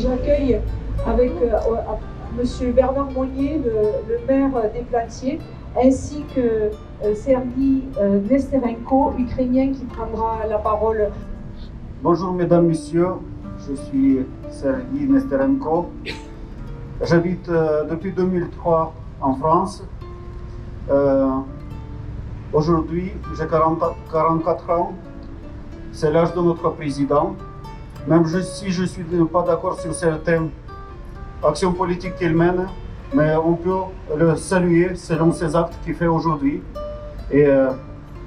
j'accueille avec M. Bernard Monnier, le maire des Platiers, ainsi que Sergei Nesterenko, ukrainien, qui prendra la parole. Bonjour mesdames, messieurs, je suis Sergei Nesterenko. J'habite depuis 2003 en France. Aujourd'hui, j'ai 44 ans. C'est l'âge de notre président. Même si je ne suis pas d'accord sur certaines actions politiques qu'il mène, mais on peut le saluer selon ses actes qu'il fait aujourd'hui. Et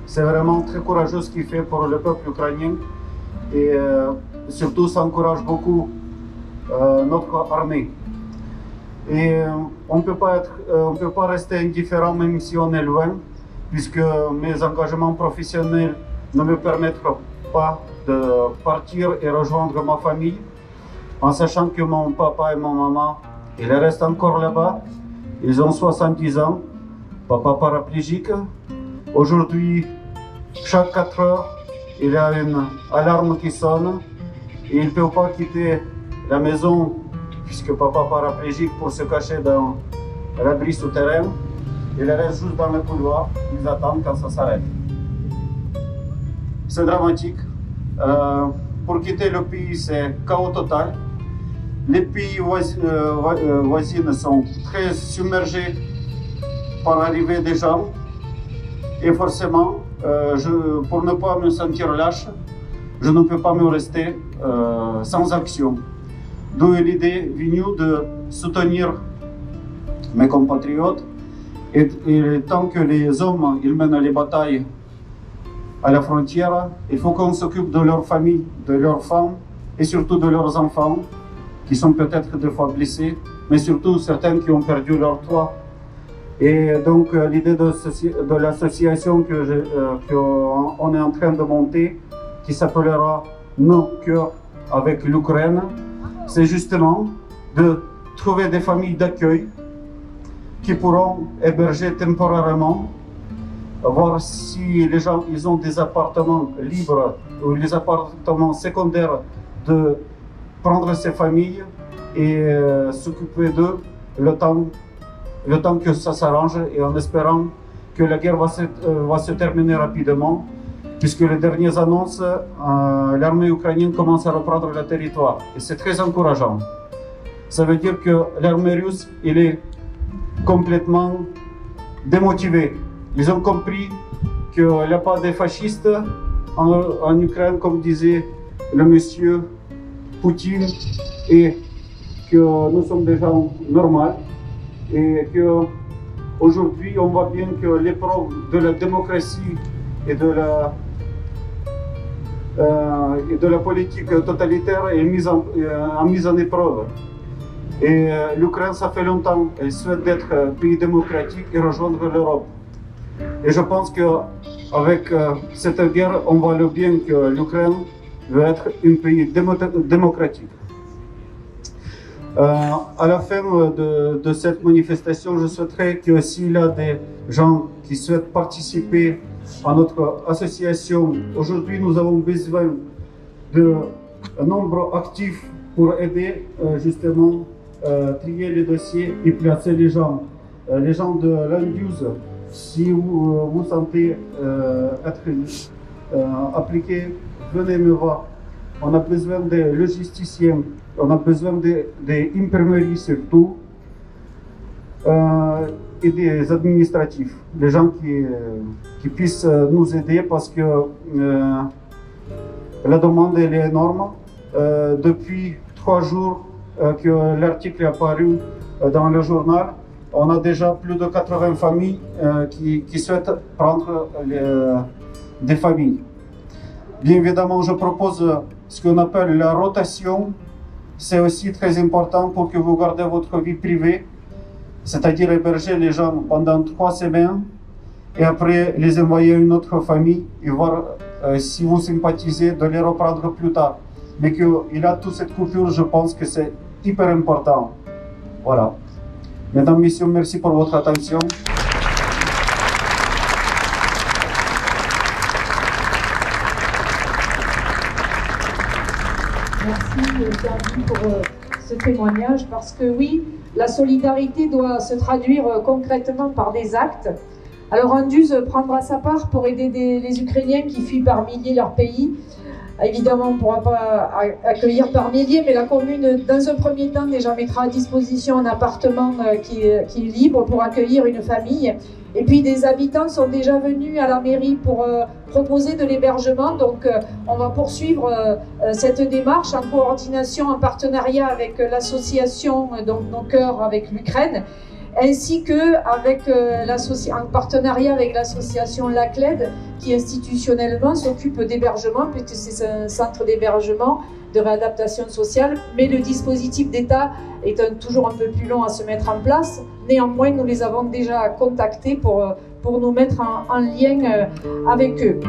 c'est vraiment très courageux ce qu'il fait pour le peuple ukrainien. Et surtout, ça encourage beaucoup notre armée. Et on ne peut pas rester indifférent même si on est loin, puisque mes engagements professionnels ne me permettront pas de partir et rejoindre ma famille, en sachant que mon papa et ma maman, ils restent encore là-bas. Ils ont 70 ans, papa paraplégique. Aujourd'hui, chaque 4 heures, il y a une alarme qui sonne et il ne peut pas quitter la maison, puisque papa paraplégique, pour se cacher dans l'abri souterrain. Il reste juste dans le couloir, ils attendent quand ça s'arrête. C'est dramatique. Pour quitter le pays, c'est chaos total. Les pays voisins sont très submergés par l'arrivée des gens. Et forcément, pour ne pas me sentir lâche, je ne peux pas me rester sans action. D'où l'idée venue de soutenir mes compatriotes. Et tant que les hommes ils mènent les batailles à la frontière, il faut qu'on s'occupe de leurs familles, de leurs femmes et surtout de leurs enfants qui sont peut-être des fois blessés, mais surtout certains qui ont perdu leur toit. Et donc l'idée de l'association qu'on est en train de monter, qui s'appellera Nos cœurs avec l'Ukraine, c'est justement de trouver des familles d'accueil qui pourront héberger temporairement, voir si les gens ils ont des appartements libres ou des appartements secondaires, de prendre ces familles et s'occuper d'eux le temps que ça s'arrange, et en espérant que la guerre va se terminer rapidement, puisque les dernières annonces, l'armée ukrainienne commence à reprendre le territoire et c'est très encourageant. Ça veut dire que l'armée russe il est complètement démotivée. Ils ont compris qu'il n'y a pas de fascistes en Ukraine, comme disait le monsieur Poutine, et que nous sommes des gens normaux, et qu'aujourd'hui on voit bien que l'épreuve de la démocratie et de la politique totalitaire est mise en épreuve. Et l'Ukraine, ça fait longtemps, elle souhaite être pays démocratique et rejoindre l'Europe. Et je pense qu'avec cette guerre, on voit le bien que l'Ukraine veut être un pays démocratique. À la fin de cette manifestation, je souhaiterais que s'il y a des gens qui souhaitent participer à notre association, aujourd'hui nous avons besoin d'un nombre actif pour aider justement trier les dossiers et placer les gens. Les gens de l'Andiuse, si vous vous sentez être appliqué, venez me voir. On a besoin des logisticiens, on a besoin des imprimeries surtout, et des administratifs, des gens qui puissent nous aider, parce que la demande elle est énorme. Depuis 3 jours que l'article est apparu dans le journal, on a déjà plus de 80 familles qui souhaitent prendre des familles. Bien évidemment, je propose ce qu'on appelle la rotation. C'est aussi très important pour que vous gardez votre vie privée, c'est-à-dire héberger les gens pendant 3 semaines et après les envoyer à une autre famille et voir si vous sympathisez de les reprendre plus tard. Mais qu'il y a toute cette coupure, je pense que c'est hyper important. Voilà. Mesdames, Messieurs, merci pour votre attention. Merci Sergei pour ce témoignage parce que oui, la solidarité doit se traduire concrètement par des actes. Alors Anduse prendra sa part pour aider les Ukrainiens qui fuient par milliers leur pays. Évidemment, on ne pourra pas accueillir par milliers, mais la commune, dans un premier temps, déjà mettra à disposition un appartement qui est libre pour accueillir une famille. Et puis des habitants sont déjà venus à la mairie pour proposer de l'hébergement. Donc on va poursuivre cette démarche en coordination, en partenariat avec l'association Nos Cœurs avec l'Ukraine, ainsi que en partenariat avec l'association Lacled, qui institutionnellement s'occupe d'hébergement, puisque c'est un centre d'hébergement, de réadaptation sociale, mais le dispositif d'État est toujours un peu plus long à se mettre en place. Néanmoins, nous les avons déjà contactés pour nous mettre en lien avec eux.